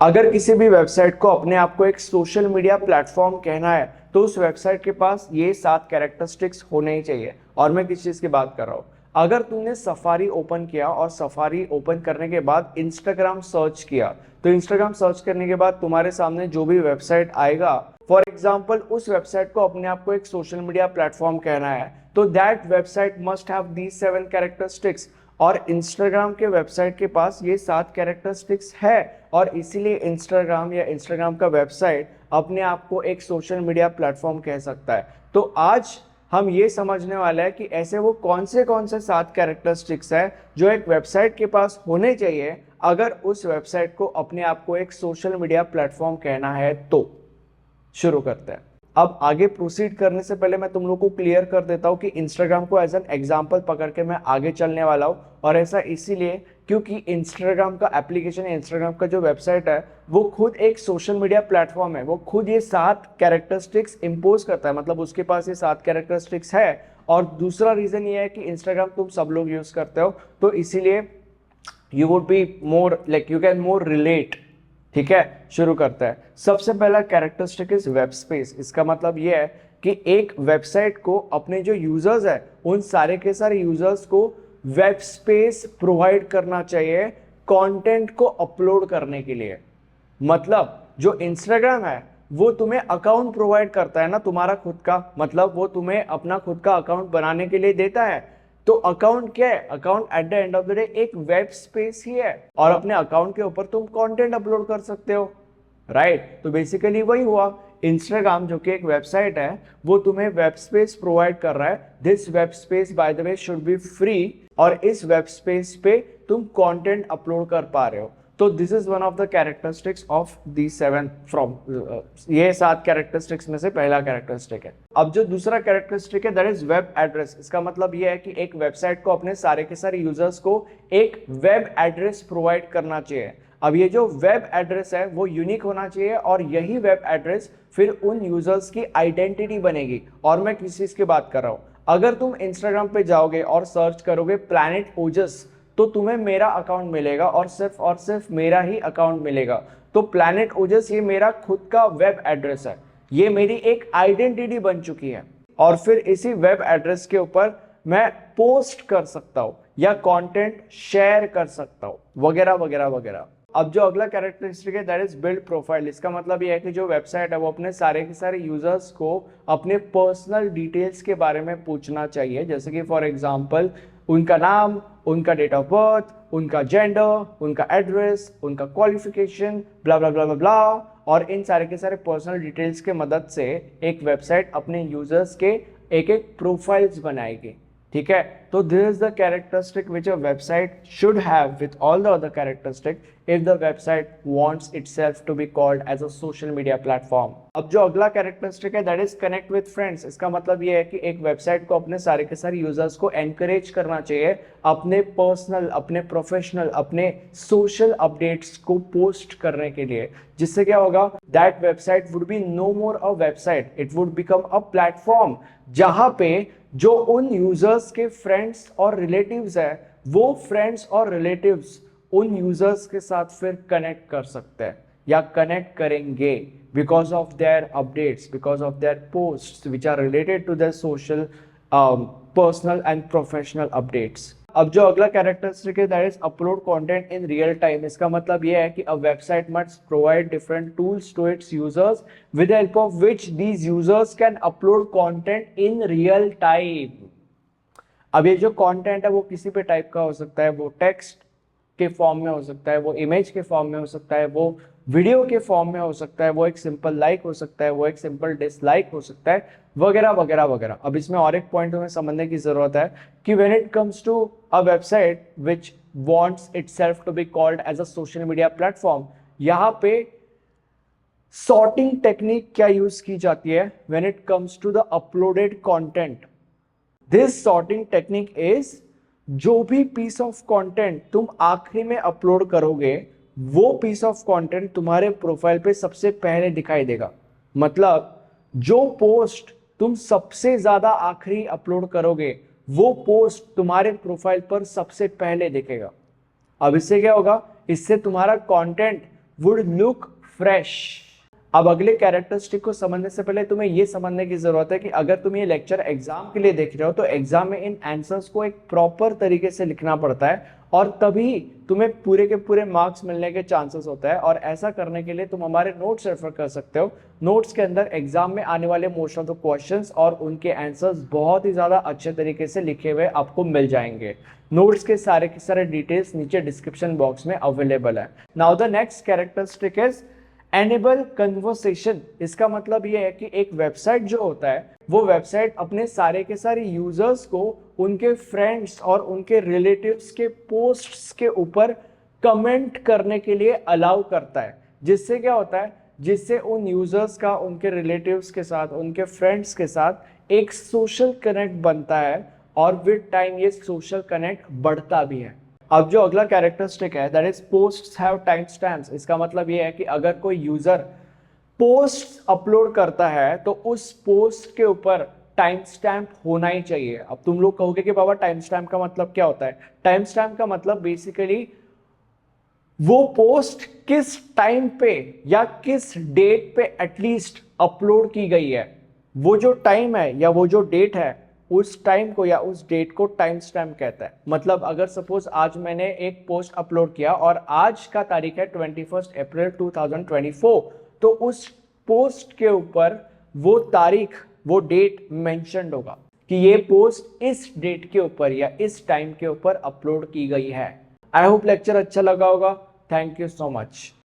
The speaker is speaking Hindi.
अगर किसी भी वेबसाइट को अपने आप को एक सोशल मीडिया प्लेटफॉर्म कहना है तो उस वेबसाइट के पास ये 7 कैरेक्टरिस्टिक्स होने ही चाहिए। और मैं किस चीज की बात कर रहा हूँ, अगर तुमने सफारी ओपन किया और सफारी ओपन करने के बाद इंस्टाग्राम सर्च किया तो इंस्टाग्राम सर्च करने के बाद तुम्हारे सामने जो भी वेबसाइट आएगा, फॉर एग्जाम्पल उस वेबसाइट को अपने आप को एक सोशल मीडिया प्लेटफॉर्म कहना है तो that website must have these 7 characteristics. और इंस्टाग्राम के वेबसाइट के पास ये 7 कैरेक्टरिस्टिक्स है और इसीलिए इंस्टाग्राम या इंस्टाग्राम का वेबसाइट अपने आप को एक सोशल मीडिया प्लेटफॉर्म कह सकता है। तो आज हम ये समझने वाले हैं कि ऐसे वो कौन से 7 कैरेक्टरिस्टिक्स है जो एक वेबसाइट के पास होने चाहिए अगर उस वेबसाइट को अपने आप को एक सोशल मीडिया प्लेटफॉर्म कहना है। तो शुरू करते हैं। अब आगे प्रोसीड करने से पहले मैं तुम लोग को क्लियर कर देता हूं कि इंस्टाग्राम को एज एन एग्जांपल पकड़ के मैं आगे चलने वाला हूं, और ऐसा इसीलिए क्योंकि इंस्टाग्राम का एप्लीकेशन, इंस्टाग्राम का जो वेबसाइट है वो खुद एक सोशल मीडिया प्लेटफॉर्म है। वो खुद ये 7 कैरेक्टरिस्टिक्स इंपोज करता है, मतलब उसके पास ये 7 कैरेक्टरिस्टिक्स है। और दूसरा रीजन ये है कि इंस्टाग्राम तुम सब लोग यूज करते हो तो इसीलिए you would be more like you can more relate. ठीक है, शुरू करता है। सबसे पहला कैरेक्टरिस्टिक इज वेब स्पेस। इसका मतलब यह है कि एक वेबसाइट को अपने जो यूजर्स है उन सारे के सारे यूजर्स को वेब स्पेस प्रोवाइड करना चाहिए कंटेंट को अपलोड करने के लिए। मतलब जो इंस्टाग्राम है वो तुम्हें अकाउंट प्रोवाइड करता है ना, तुम्हारा खुद का, मतलब वो तुम्हें अपना खुद का अकाउंट बनाने के लिए देता है। तो अकाउंट क्या है? Account at the end of the day एक वेब स्पेस ही है और अपने अकाउंट के ऊपर तुम कंटेंट अपलोड कर सकते हो, राइट? तो बेसिकली वही हुआ। इंस्टाग्राम जो कि एक वेबसाइट है वो तुम्हें वेब स्पेस प्रोवाइड कर रहा है। This web space by the way should be free और इस वेब स्पेस पे तुम कंटेंट अपलोड कर पा रहे हो। तो this is one of the characteristics of the 7 from ये 7 कैरेक्टरिस्टिक्स में से पहला कैरेक्टरिस्टिक है। अब जो दूसरा कैरेक्टरिस्टिक है दैट इज वेब एड्रेस। इसका मतलब ये है कि एक वेबसाइट को अपने सारे के सारे यूजर्स को एक वेब एड्रेस प्रोवाइड करना चाहिए। अब ये जो वेब एड्रेस है वो यूनिक होना चाहिए और यही वेब एड्रेस फिर उन यूजर्स की आइडेंटिटी बनेगी। और मैं किस चीज की बात कर रहा हूं, अगर तुम इंस्टाग्राम पे जाओगे और सर्च करोगे प्लैनेट ओजस तो तुम्हें मेरा अकाउंट मिलेगा और सिर्फ मेरा ही अकाउंट मिलेगा। तो प्लैनेट ओजस ये मेरा खुद का वेब एड्रेस है, ये मेरी एक आइडेंटिटी बन चुकी है। और फिर इसी वेब एड्रेस के ऊपर मैं पोस्ट कर सकता हूं या कंटेंट शेयर कर सकता हूं, वगैरह वगैरह वगैरह। अब जो अगला कैरेक्टरिस्टिक है दैट इज बिल्ड प्रोफाइल। इसका मतलब ये है कि जो वेबसाइट है वो अपने सारे के सारे यूजर्स को अपने पर्सनल डिटेल्स के बारे में पूछना चाहिए, जैसे कि फॉर एग्जांपल उनका नाम, उनका डेट ऑफ बर्थ, उनका जेंडर, उनका एड्रेस, उनका क्वालिफिकेशन, ब्ला ब्ला ब्ला ब्ला ब्ला। और इन सारे के सारे पर्सनल डिटेल्स के मदद से एक वेबसाइट अपने यूजर्स के एक एक प्रोफाइल्स बनाएगी। ठीक है, तो this is the characteristic which a website should have with all the other characteristic if the website wants itself to be called as a social media platform। अब जो अगला कैरेक्टरिस्टिक है that is connect with friends. इसका मतलब ये है कि एक वेबसाइट को अपने सारे के सारे यूजर्स को एनकरेज करना चाहिए अपने पर्सनल, अपने प्रोफेशनल, अपने सोशल अपडेट्स को पोस्ट करने के लिए, जिससे क्या होगा, that website would be no more a website, it would become a platform जहां पे जो उन यूजर्स के फ्रेंड्स और रिलेटिव्स है वो फ्रेंड्स और रिलेटिव्स उन यूजर्स के साथ फिर कनेक्ट कर सकते हैं या कनेक्ट करेंगे because of their updates, because of their posts which are related to their social, personal and professional updates. अब जो अगला कैरेक्टरिस्टिक है that is upload content in real time. इसका मतलब यह है कि a website must provide different tools to its users with help of which these users can upload content in real time. अब ये जो कंटेंट है वो किसी भी टाइप का हो सकता है, वो टेक्स्ट के फॉर्म में हो सकता है, वो इमेज के फॉर्म में हो सकता है, वो वीडियो के फॉर्म में हो सकता है, वो एक सिंपल लाइक हो सकता है, वो एक सिंपल डिसलाइक हो सकता है, वगैरह वगैरह वगैरह। अब इसमें और एक पॉइंट हमें समझने की जरूरत है कि when it comes to a website which wants itself to be called as a social media platform, यहाँ पे सॉर्टिंग टेक्निक क्या यूज की जाती है when it comes to the uploaded content. This sorting technique is, जो भी पीस ऑफ कंटेंट तुम आखिरी में अपलोड करोगे वो पीस ऑफ कंटेंट तुम्हारे प्रोफाइल पे सबसे पहले दिखाई देगा। मतलब जो पोस्ट तुम सबसे ज्यादा आखिरी अपलोड करोगे वो पोस्ट तुम्हारे प्रोफाइल पर सबसे पहले दिखेगा। अब इससे क्या होगा, इससे तुम्हारा कंटेंट वुड लुक फ्रेश। अब अगले कैरेक्टरिस्टिक को समझने से पहले तुम्हें यह समझने की जरूरत है कि अगर तुम ये लेक्चर एग्जाम के लिए देख रहे हो तो एग्जाम में इन आंसर्स को एक प्रॉपर तरीके से लिखना पड़ता है और तभी तुम्हें पूरे के पूरे मार्क्स मिलने के चांसेस होता है। और ऐसा करने के लिए तुम हमारे नोट्स रेफर कर सकते हो। नोट्स के अंदर एग्जाम में आने वाले मोस्ट ऑफ द क्वेश्चंस और उनके आंसर्स बहुत ही ज्यादा अच्छे तरीके से लिखे हुए आपको मिल जाएंगे। नोट्स के सारे डिटेल्स नीचे डिस्क्रिप्शन बॉक्स में अवेलेबल है। Now the next characteristic is enable conversation. इसका मतलब यह है कि एक वेबसाइट जो होता है वो वेबसाइट अपने सारे के सारे यूजर्स को उनके फ्रेंड्स और उनके रिलेटिव्स के पोस्ट्स के ऊपर कमेंट करने के लिए अलाउ करता है। जिससे क्या होता है, जिससे उन यूजर्स का उनके रिलेटिव्स के साथ, उनके फ्रेंड्स के साथ एक सोशल कनेक्ट बनता है और विद टाइम ये सोशल कनेक्ट बढ़ता भी है। अब जो अगला कैरेक्टरिस्टिक है that is posts have time stamps. इसका मतलब ये है कि अगर कोई यूजर पोस्ट अपलोड करता है तो उस पोस्ट के ऊपर टाइम स्टैम्प होना ही चाहिए। अब तुम लोग कहोगे कि बाबा टाइम स्टैम्प का मतलब क्या होता है? टाइम स्टैम्प का मतलब बेसिकली वो पोस्ट किस टाइम पे या किस डेट पे एटलीस्ट अपलोड की गई है, वो जो टाइम है या वो जो डेट है उस टाइम को या उस डेट को टाइम स्टैम्प कहता है। मतलब अगर सपोज आज मैंने एक पोस्ट अपलोड किया और आज का तारीख है 21 अप्रैल 2024, तो उस पोस्ट के ऊपर वो तारीख, वो डेट मेंशन्ड होगा कि ये पोस्ट इस डेट के ऊपर या इस टाइम के ऊपर अपलोड की गई है। आई होप लेक्चर अच्छा लगा होगा। Thank you so much.